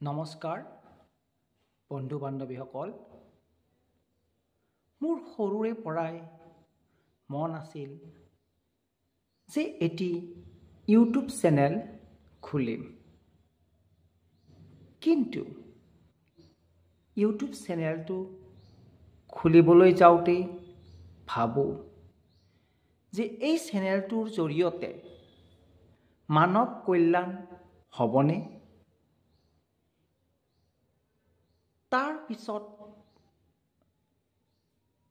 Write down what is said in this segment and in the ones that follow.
নমস্কাৰ বন্ধু বান্ধৱীসকল মোৰ সৰুৰে পৰাই মন আছিল যে এটি ইউটিউব চেনেল খুলিম কিন্তু ইউটিউব চেনেলটো খুলিবলৈ যাওঁতে ভাবোঁ যে এই চেনেলটোৰ জৰিয়তে মানৱ কল্যাণ হ'বনে তাৰ পিছত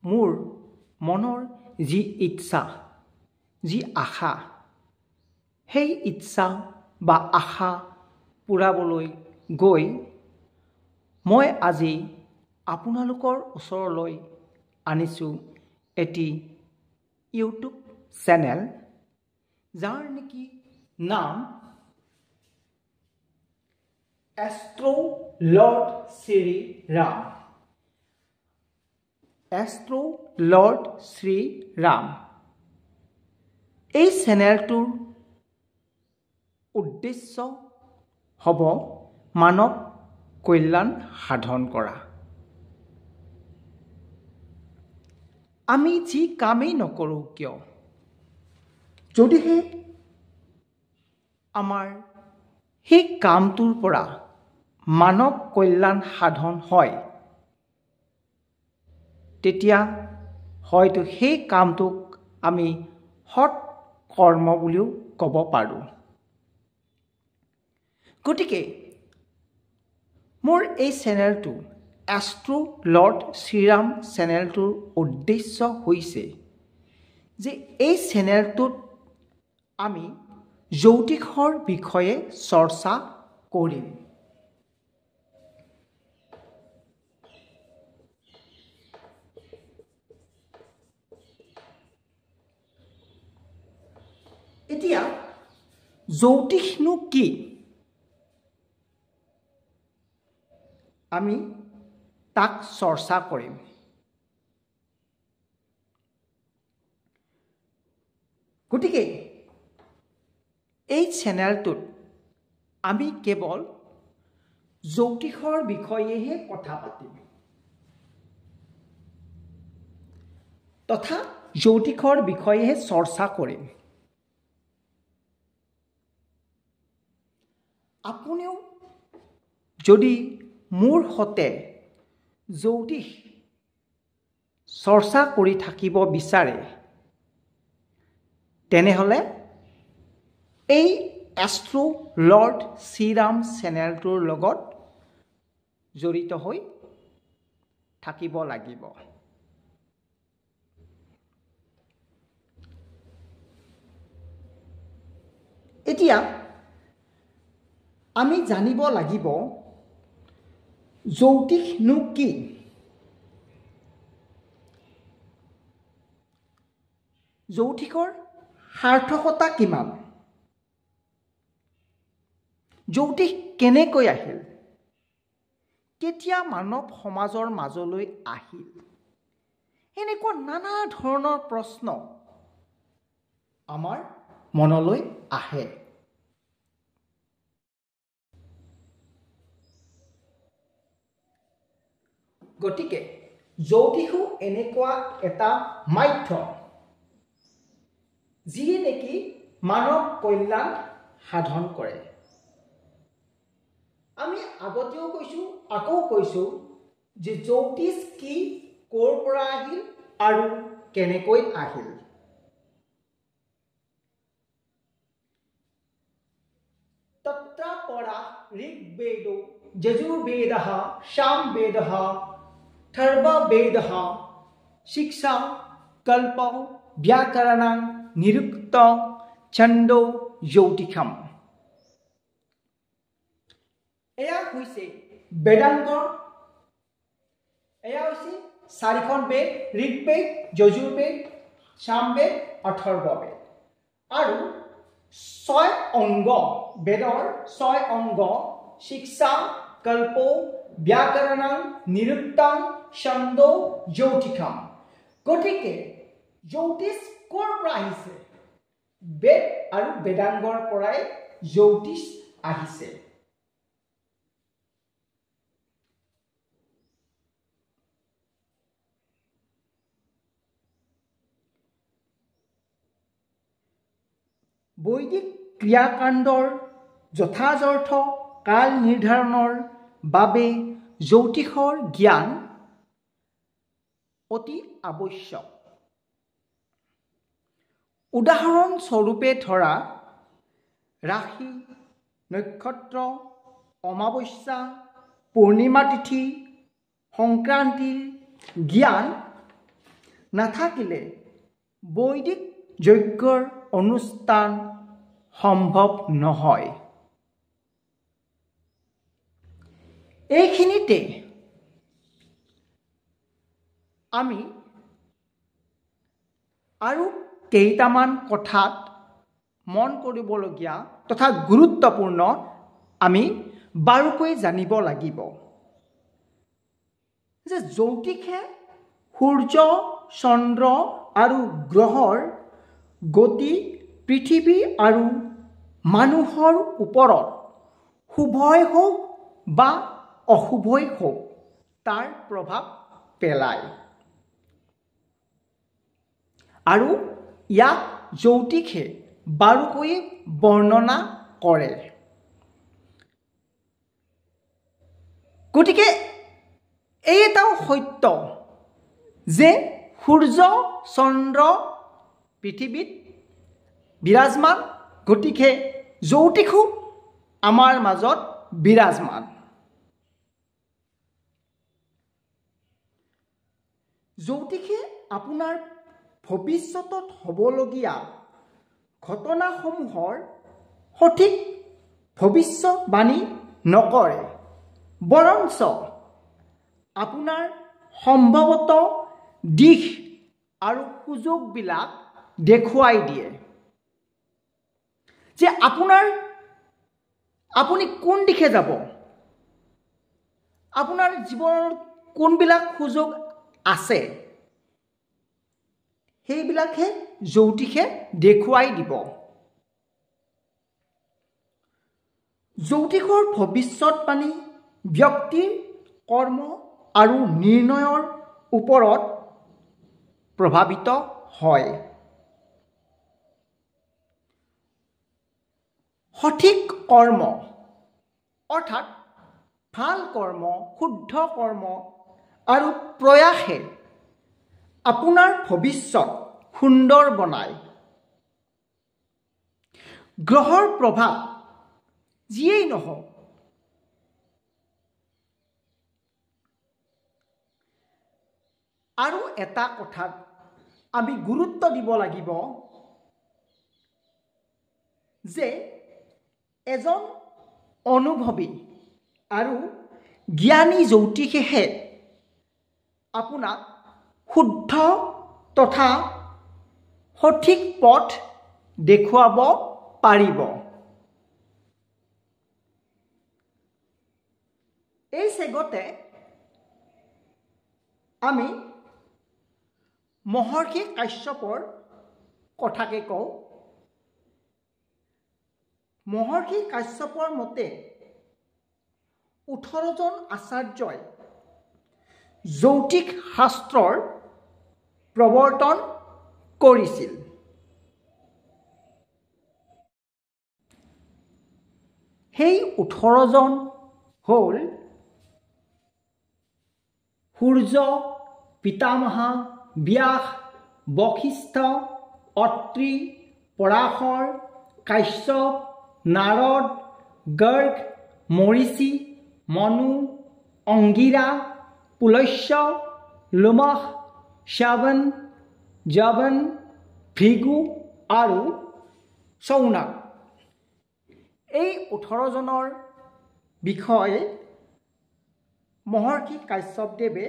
মোৰ মনৰ যি ইচ্ছা যি আশা সেই ইচ্ছা বা আশা পূৰাবলৈ গৈ মই আজি আপোনালোকৰ ওচৰলৈ আনিছোঁ এটি ইউটিউব চেনেল যাৰ নেকি নাম Astro lord Shri Ram Astro lord Shri Ram এই চেনেলটোৰ উদ্দেশ্য হ'ব মানৱ কল্যাণ সাধন কৰা আমি যি কামেই নকৰোঁ কিয় যদিহে আমাৰ সেই কামটোৰ পৰা মানৱ কল্যাণ সাধন হয় তেতিয়া হয়তো সেই কামটোক আমি সৎ কৰ্ম বুলিও ক'ব পাৰোঁ গতিকে মোৰ এই চেনেলটো এষ্ট্ৰো লৰ্ড শ্ৰীৰাম চেনেলটোৰ উদ্দেশ্য হৈছে যে এই চেনেলটোত আমি জ্যোতিষৰ বিষয়ে চৰ্চা কৰিম এতিয়া জ্যোতিষনো কি আমি তাক চৰ্চা কৰিম গতিকে এই চেনেলটোত আমি কেৱল জ্যোতিষৰ বিষয়েহে কথা পাতিম তথা জ্যোতিষৰ বিষয়েহে চৰ্চা কৰিম আপুনিও যদি মোৰ সতে জ্যোতিষ চৰ্চা কৰি থাকিব বিচাৰে তেনেহ'লে এই এষ্ট্ৰো লৰ্ড শ্ৰীৰাম চেনেলটোৰ লগত জড়িত হৈ থাকিব লাগিব এতিয়া আমি জানিব লাগিব জ্যোতিষনো কি জ্যোতিষৰ সাৰ্থকতা কিমান জ্যোতিষ কেনেকৈ আহিল কেতিয়া মানৱ সমাজৰ মাজলৈ আহিল এনেকুৱা নানা ধৰণৰ প্ৰশ্ন আমাৰ মনলৈ আহে গতিকে জ্যোতিষো এনেকুৱা এটা মাধ্যম যিয়ে নেকি মানৱ কল্যাণ সাধন কৰে আমি আগতেও কৈছোঁ আকৌ কৈছোঁ যে জ্যোতিষ কি ক'ৰ পৰা আহিল আৰু কেনেকৈ আহিল তত্ৰা পৰা ঋগ্বেদো যজুৰ্বেদः সামবেদः अथर्ववेदः शिक्षा कल्प व्याकरण निरुक्त छन्दो ज्योतिषम এয়া হৈছে বেদাংগৰ এয়া হৈছে চাৰিখন বেদ ঋগ্বেদ যজুৰ্বেদ সামবেদ অথৰ্ববেদ আৰু 6 অংগ বেদৰ 6 অংগ শিক্ষা কল্প व्याकरण निरुक्त छन्दो ज्योतिषम गतिके ज्योतिष কৰ পৰা আহিছে বেদ আৰু বেদাংগৰ পৰাই জ্যোতিষ আহিছে বৈদিক ক্ৰিয়াকাণ্ডৰ যথাযথ কাল নিৰ্ধাৰণৰ বাবে জ্যোতিষৰ জ্ঞান অতি আৱশ্যক। উদাহৰণস্বৰূপে ধৰা ৰাশি, নক্ষত্ৰ, অমাৱস্যা, পূৰ্ণিমা তিথি, সংক্ৰান্তিৰ জ্ঞান নাথাকিলে বৈদিক যজ্ঞৰ অনুষ্ঠান সম্ভৱ নহয়। এইখিনিতে আমি আৰু কেইটামান কথাত মন কৰিবলগীয়া তথা গুৰুত্বপূৰ্ণ আমি বাৰুকৈ জানিব লাগিব যে জ্যোতিষে সূৰ্য, চন্দ্ৰ আৰু গ্ৰহৰ গতি পৃথিৱী আৰু মানুহৰ ওপৰত শুভই হওক বা অশুভই হওক তাৰ প্ৰভাৱ পেলায় আৰু ইয়াক জ্যোতিষে বাৰুকৈ বৰ্ণনা কৰে। গতিকে এই এটাও সত্য যে সূৰ্য, চন্দ্ৰ পৃথিৱীত বিৰাজমান, গতিকে জ্যোতিষো আমাৰ মাজত বিৰাজমান। জ্যোতিষে আপোনাৰ ভৱিষ্যতত হ'বলগীয়া ঘটনাসমূহৰ সঠিক ভৱিষ্যবাণী নকৰে, বৰঞ্চ আপোনাৰ সম্ভৱত দিশ আৰু সুযোগবিলাক দেখুৱাই দিয়ে যে আপুনি কোন দিশে যাব, আপোনাৰ জীৱনৰ কোনবিলাক সুযোগ আছে, সেইবিলাকহে জ্যোতিষে দেখুৱাই দিব। জ্যোতিষৰ ভৱিষ্যতবাণী ব্যক্তিৰ কৰ্ম আৰু নিৰ্ণয়ৰ ওপৰত প্ৰভাৱিত হয়। সঠিক কৰ্ম অৰ্থাৎ ভাল কৰ্ম, শুদ্ধ কৰ্ম আৰু প্ৰয়াসে আপোনাৰ ভৱিষ্যত সুন্দৰ বনায়। গ্ৰহৰ প্ৰভাৱ যিয়েই নহওক আৰু এটা কথাত আমি গুৰুত্ব দিব লাগিব যে এজন অনুভৱী আৰু জ্ঞানী জ্যোতিষেহে আপোনাক শুদ্ধ তথা সঠিক পথ দেখুৱাব পাৰিব। এই চেগতে আমি মহৰ্ষি কাশ্যপৰ কথাকে কওঁ। মহৰ্ষি কাশ্যপৰ মতে 18জন আচাৰ্যই জ্যোতিষ শাস্ত্ৰৰ প্ৰৱৰ্তন কৰিছিল। সেই 18জন হ'ল সূৰ্য, পিতামহা, ব্যাস, বশিষ্ঠ, অত্ৰি, পৰাশৰ, কাশ্যপ, নাৰদ, গৰ্গ, মৰীচি, মনু, অংগিৰা, পুলস্য, লোমশ, শ্ৰৱণ, যৱন, ভৃগু আৰু শৌনক। এই 18জনৰ বিষয়ে মহৰ্ষি কাশ্যপদেৱে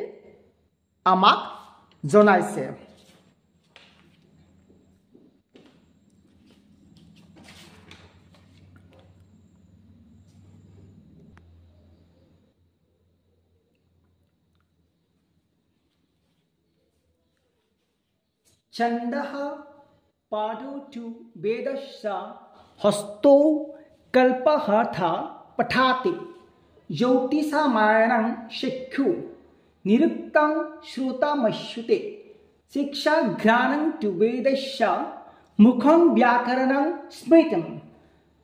আমাক জনাইছে। छन्दः पाठोऽथो वेदस्य हस्तो कल्पहर्था पठाति ज्योतिषामायणं शिक्षु निरुक्तं श्रुतमश्नुते शिक्षाघ्राणं तु वेदस्य मुखं व्याकरणं स्मृतं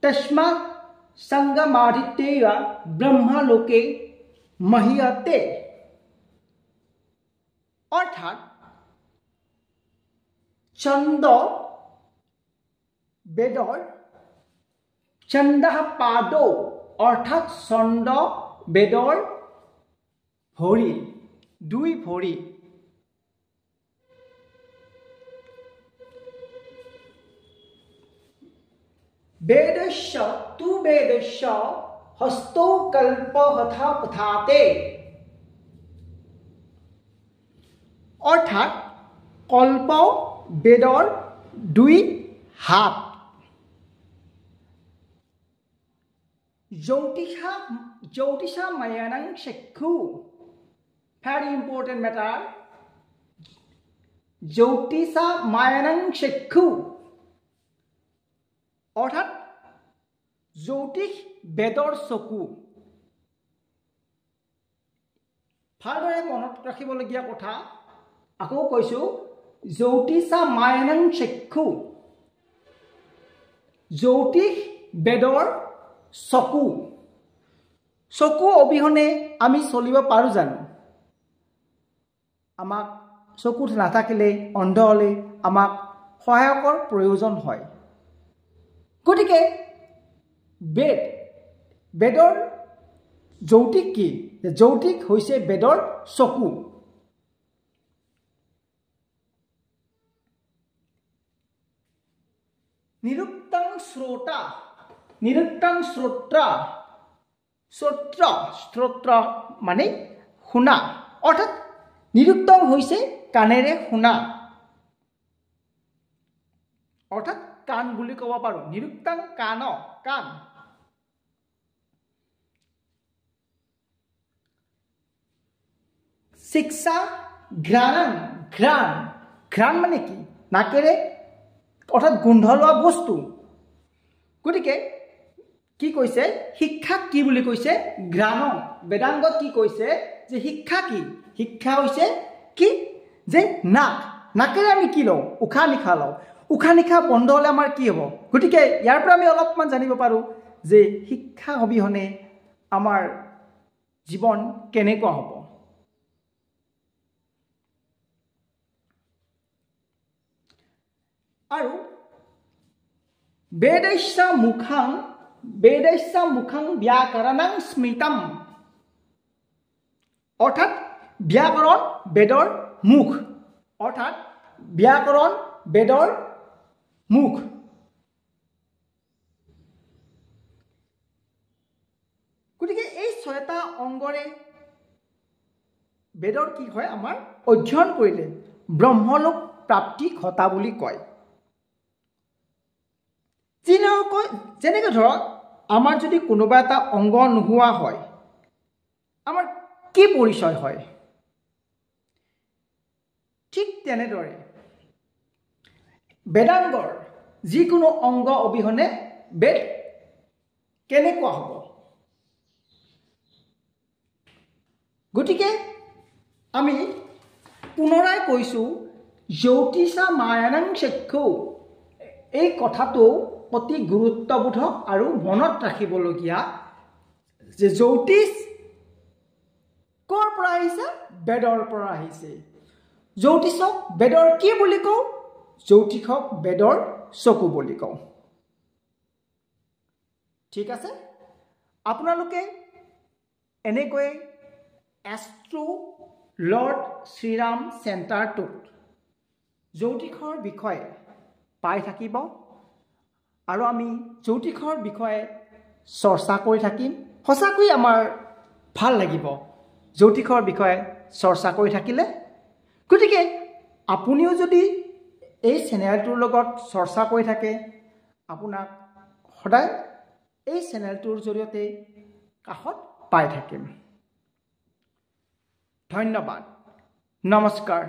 तस्मात् संगमादित्यैव ब्रह्मलोके महीयते अर्थात छंद वेदर छंदः पादो अर्थात छंद वेदर भरि दुई भरि वेदस्य तु वेदस्य हस्तो कल्पहथा पथाते अर्थात कल्प वेदर दुई हाथ ज्योतिषा मयानं चक्षु very important matter ज्योतिषा मयानं चक्षु अर्थात ज्योतिष वेदर चकु भालदरे मनत राखिबलगिया कथा आको কৈছো ज्योतिषा मयानं चक्षु ज्योतिष वेदर चकु चकु अबिहने आमी चलिब पारो जानो आमाक चकुत नाथाकिले अंध हले आमाक सहायकर प्रयोजन হয় गतिके वेदर যৌতিক কি যৌতিক হৈছে वेदर चकु निरुक्तं श्रोत्र माने शुना अर्थात निरुक्तं হৈছে कानेरे शुना अर्थात कान বুলি কব পাৰো निरुक्तं कान शिक्षा घ्राण माने কি नाकेरे अर्थात गोंध लोৱা बस्तु गतिके কি কৈছে শিক্ষা কি বুলি কৈছে ঘ্ৰাণ বেদাংগত কি কৈছে যে শিক্ষা কি শিক্ষা হৈছে কি যে নাকেৰে আমি কি লওঁ উখা নিখা লওঁ উখা নিখা বন্ধ হলে আমাৰ কি হ'ব গতিকে ইয়াৰ পৰা আমি অলপমান জানিব পাৰো যে শিক্ষা অবিহনে আমাৰ জীৱন কেনেকুৱা হ'ব আৰু वेदस्य मुखं व्याकरणं स्मृतम अर्थात व्याकरण वेदर मुख अर्थात व्याकरण वेदर मुख गतिके এই ছয়টা অংগৰে वेदर কি হয় আমাৰ অধ্যয়ন কৰিলে ব্ৰহ্মলোক প্ৰাপ্তি ঘটা বুলি কয় যেনেকৈ ধৰক আমাৰ যদি কোনোবা এটা অংগ নোহোৱা হয় আমাৰ কি পৰিচয় হয় ঠিক তেনেদৰে বেদাংগৰ যিকোনো অংগ অবিহনে বেদ কেনেকুৱা হ'ব গতিকে আমি পুনৰাই কৈছো ज्योतिषा मयानं चक्षु এই কথাটো অতি গুৰুত্ববোধ আৰু মনত ৰাখিবলগীয়া যে জ্যোতিষ কৰ পৰা আহিছে বেদৰ পৰা আহিছে জ্যোতিষক বেদৰ কি বুলি কওঁ জ্যোতিষক বেদৰ চকু বুলি কওঁ ঠিক আছে আপোনালোকে এনেকৈ এষ্ট্ৰো লৰ্ড শ্ৰীৰাম চেণ্টাৰটোত জ্যোতিষৰ বিষয়ে পাই থাকিব আৰু আমি জ্যোতিষৰ বিষয়ে চৰ্চা কৰি থাকিম সঁচাকৈ আমাৰ ভাল লাগিব জ্যোতিষৰ বিষয়ে চৰ্চা কৰি থাকিলে গতিকে আপুনিও যদি এই চেনেলটোৰ লগত চৰ্চা কৰি থাকে আপোনাক সদায় এই চেনেলটোৰ জৰিয়তে কাষত পাই থাকিম ধন্যবাদ নমস্কাৰ